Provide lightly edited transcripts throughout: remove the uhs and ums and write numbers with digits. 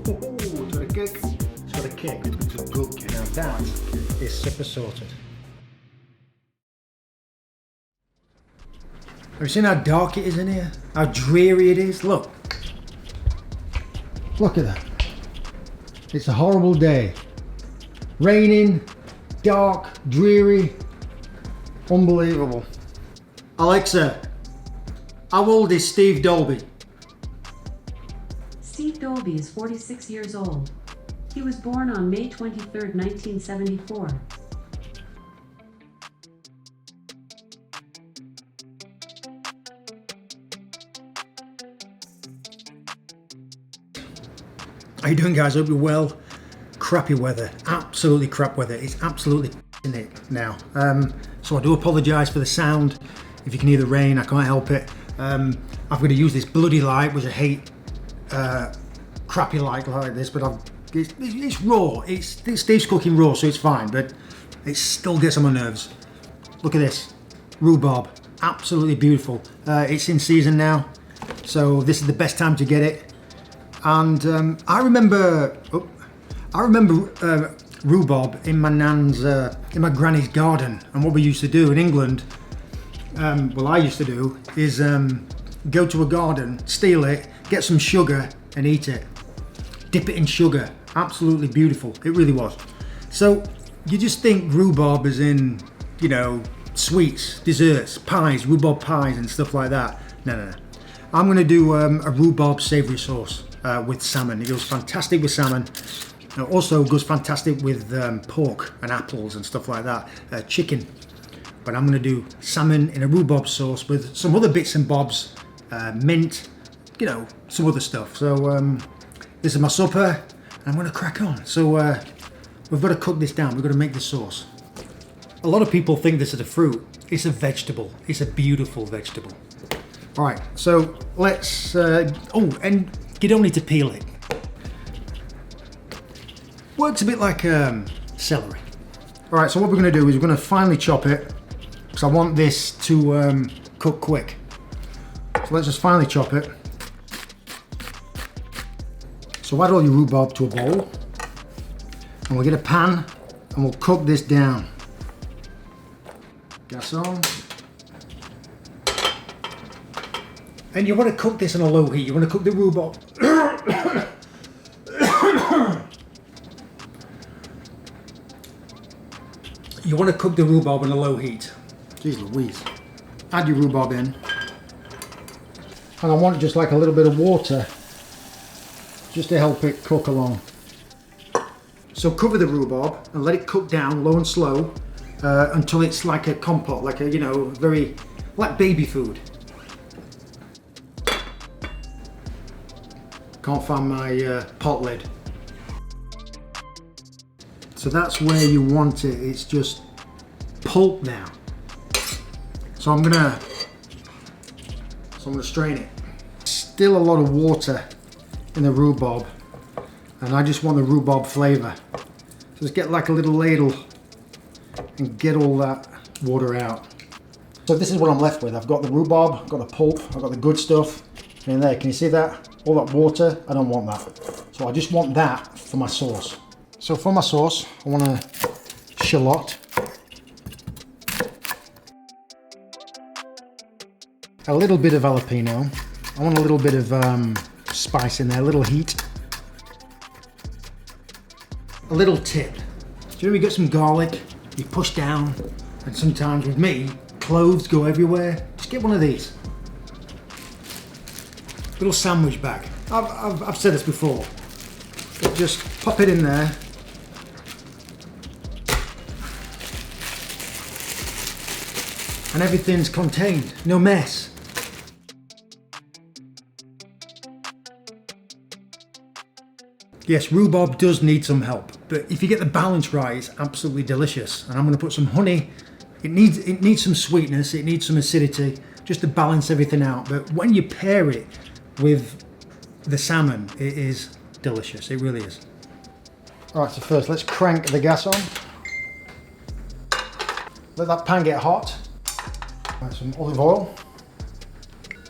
It's got a kick. It's got a kick. It's a good kick. Now that is super sorted. Have you seen how dark it is in here? How dreary it is? Look. Look at that. It's a horrible day. Raining, dark, dreary. Unbelievable. Alexa, how old is Steve Dolby? Steve Dolby is 46 years old. He was born on May 23, 1974. How you doing, guys? Hope you're well. Crappy weather, absolutely crap weather. It's absolutely in it now. So I do apologise for the sound. If you can hear the rain, I can't help it. I've got to use this bloody light, which I hate. Crappy light like this, but it's raw. Steve's cooking raw, so it's fine. But it still gets on my nerves. Look at this, rhubarb, absolutely beautiful. It's in season now, so this is the best time to get it. And I remember rhubarb in my nan's, in my granny's garden. And what we used to do in England, well, I used to do, is go to a garden, steal it, get some sugar and eat it. Dip it in sugar. Absolutely beautiful. It really was. So you just think rhubarb is in, you know, sweets, desserts, pies, rhubarb pies and stuff like that. No. I'm going to do a rhubarb savoury sauce. With salmon. It goes fantastic with salmon. It also goes fantastic with pork and apples and stuff like that. Chicken. But I'm going to do salmon in a rhubarb sauce with some other bits and bobs. Mint, you know, some other stuff. So this is my supper and I'm going to crack on. So we've got to cook this down. We've got to make the sauce. A lot of people think this is a fruit. It's a vegetable. It's a beautiful vegetable. Alright, so let's... and you don't need to peel it. Works a bit like celery. Alright, so what we're going to do is we're going to finely chop it, because I want this to cook quick. So let's just finely chop it. So add all your rhubarb to a bowl, and we'll get a pan and we'll cook this down. Gas on. And you want to cook this on a low heat. You want to cook the rhubarb. You want to cook the rhubarb on a low heat. Jeez Louise. Add your rhubarb in. And I want just like a little bit of water, just to help it cook along. So cover the rhubarb and let it cook down low and slow until it's like a compote, like a, you know, very, like baby food. Can't find my pot lid. So that's where you want it. It's just pulp now. So I'm gonna strain it. Still a lot of water in the rhubarb, and I just want the rhubarb flavour. So just get like a little ladle and get all that water out. So this is what I'm left with. I've got the rhubarb, I've got the pulp, I've got the good stuff in there. Can you see that? All that water, I don't want that. So I just want that for my sauce. So for my sauce, I want a shallot. A little bit of jalapeno. I want a little bit of spice in there, a little heat. A little tip. Do you know, you get some garlic, you push down, and sometimes with me, cloves go everywhere. Just get one of these. Little sandwich bag. I've said this before. But just pop it in there. And everything's contained. No mess. Yes, rhubarb does need some help, but if you get the balance right, it's absolutely delicious. And I'm going to put some honey. It needs some sweetness. It needs some acidity, just to balance everything out. But when you pair it with the salmon, it is delicious. It really is. All right, so first let's crank the gas on. Let that pan get hot. Add some olive oil.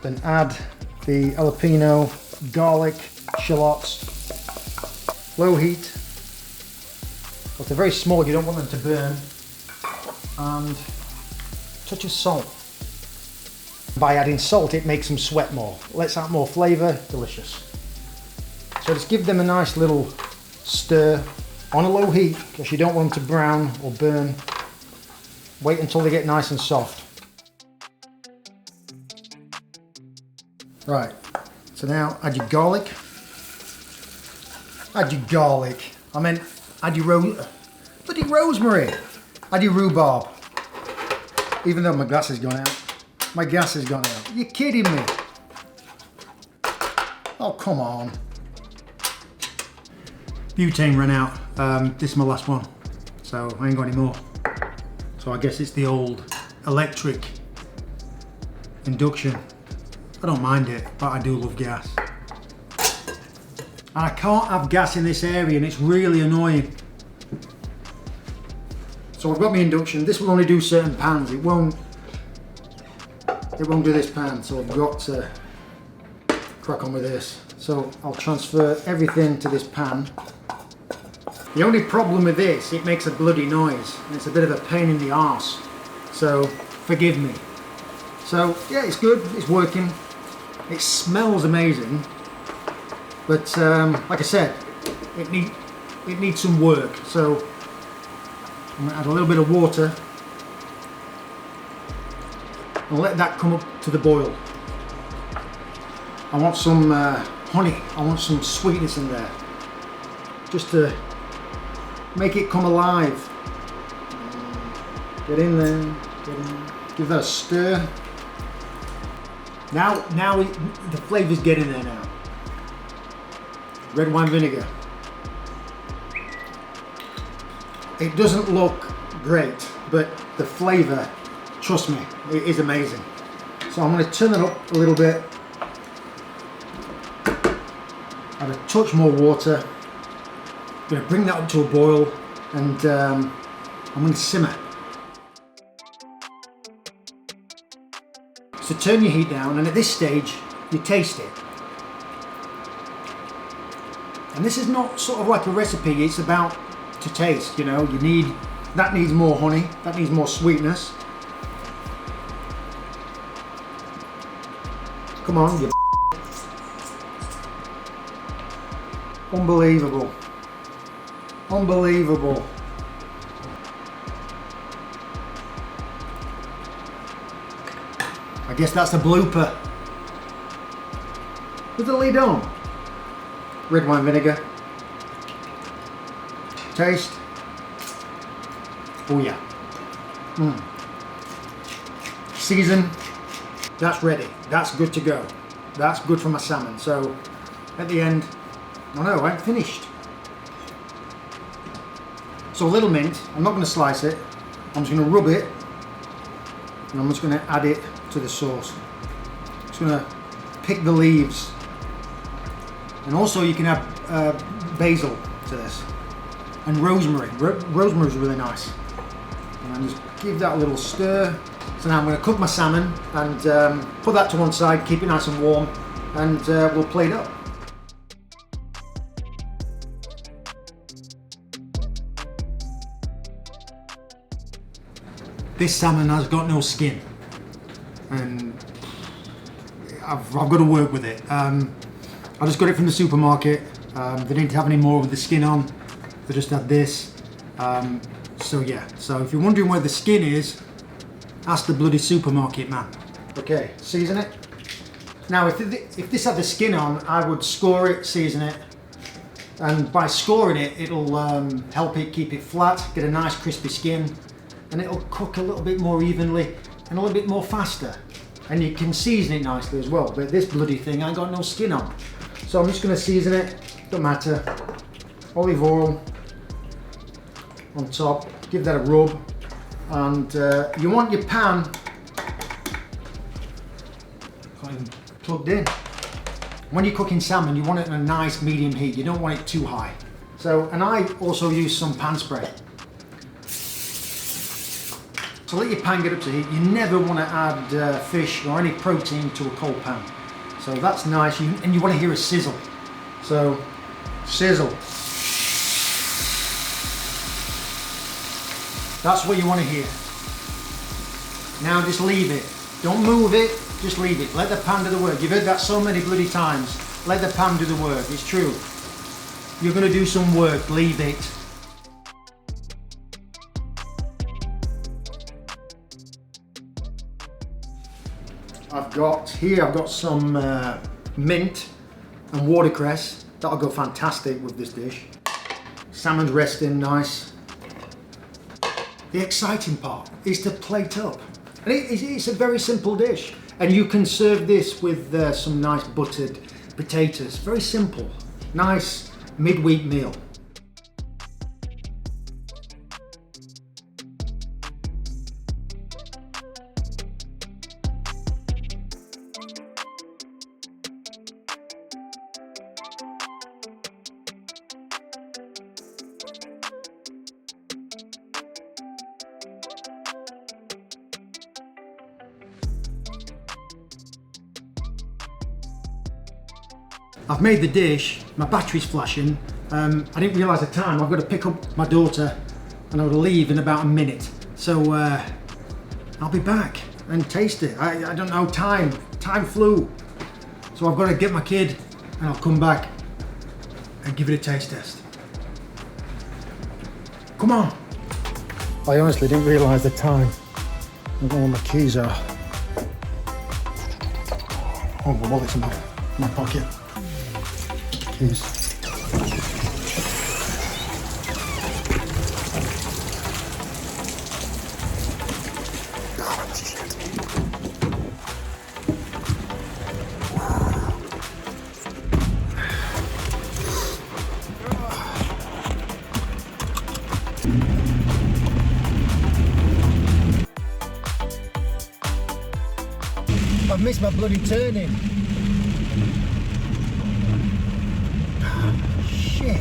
Then add the jalapeno, garlic, shallots, low heat. But they're very small, you don't want them to burn. And a touch of salt. By adding salt, it makes them sweat more. Lets out more flavour, delicious. So just give them a nice little stir on a low heat, because you don't want them to brown or burn. Wait until they get nice and soft. Right, so now add your garlic. Add your garlic. I meant add your bloody rosemary. Add your rhubarb. Even though my gas has gone out. My gas has gone out. You're kidding me. Oh, come on. Butane ran out. This is my last one. So I ain't got any more. So I guess it's the old electric induction. I don't mind it, but I do love gas. And I can't have gas in this area, and it's really annoying. So I've got my induction. This will only do certain pans. It won't do this pan, so I've got to crack on with this. So I'll transfer everything to this pan. The only problem with this, it makes a bloody noise, and it's a bit of a pain in the arse. So forgive me. So yeah, it's good, it's working. It smells amazing, but like I said, it needs some work. So I'm gonna add a little bit of water and let that come up to the boil. I want some honey, I want some sweetness in there, just to make it come alive. Get in there, give that a stir. Now the flavour's getting there now. Red wine vinegar. It doesn't look great, but the flavour, trust me, it is amazing. So I'm going to turn it up a little bit. Add a touch more water. I'm going to bring that up to a boil, and I'm going to simmer. So turn your heat down, and at this stage you taste it. And this is not sort of like a recipe, it's about to taste, you know. That needs more honey, that needs more sweetness. Come on, you unbelievable. Unbelievable. I guess that's the blooper. With the lid on. Red wine vinegar. Taste. Oh yeah. Season. That's ready. That's good to go. That's good for my salmon. So at the end, oh no, I ain't finished. So a little mint. I'm not going to slice it. I'm just going to rub it, and I'm just going to add it to the sauce. Just going to pick the leaves, and also you can add basil to this, and rosemary. Rosemary is really nice. And just give that a little stir. So now I'm going to cook my salmon and put that to one side, keep it nice and warm, and we'll plate up. This salmon has got no skin, and I've got to work with it. I just got it from the supermarket. They didn't have any more with the skin on. They just had this. So yeah, so if you're wondering where the skin is, ask the bloody supermarket man. Okay, season it. Now if this had the skin on, I would score it, season it, and by scoring it, it'll help it keep it flat, get a nice crispy skin, and it'll cook a little bit more evenly and a little bit more faster. And you can season it nicely as well, but this bloody thing ain't got no skin on. So I'm just going to season it, don't matter. Olive oil on top, give that a rub, and you want your pan plugged in. When you're cooking salmon, you want it in a nice medium heat, you don't want it too high. So, and I also use some pan spray. So let your pan get up to heat. You never want to add fish or any protein to a cold pan. So that's nice, and you want to hear a sizzle. So, sizzle. That's what you want to hear. Now just leave it. Don't move it, just leave it. Let the pan do the work. You've heard that so many bloody times. Let the pan do the work. It's true. You're going to do some work, leave it. I've got some mint and watercress. That'll go fantastic with this dish. Salmon's resting nice. The exciting part is to plate up. And it's a very simple dish. And you can serve this with some nice buttered potatoes. Very simple, nice midweek meal. I've made the dish, my battery's flashing. I didn't realise the time. I've got to pick up my daughter and I'll leave in about a minute. So I'll be back and taste it. I don't know, time flew. So I've got to get my kid and I'll come back and give it a taste test. Come on. I honestly didn't realise the time. I don't know where my keys are. Oh, my wallet's in my pocket. Keys. I've missed my bloody turning. Shit.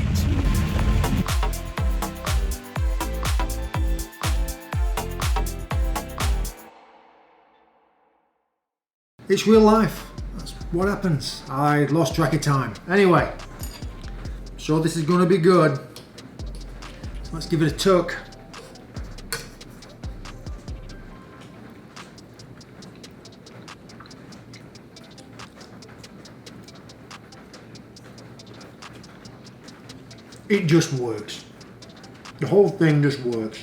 It's real life. That's what happens. I lost track of time. Anyway, I'm sure this is going to be good. So let's give it a tuck. It just works. The whole thing just works.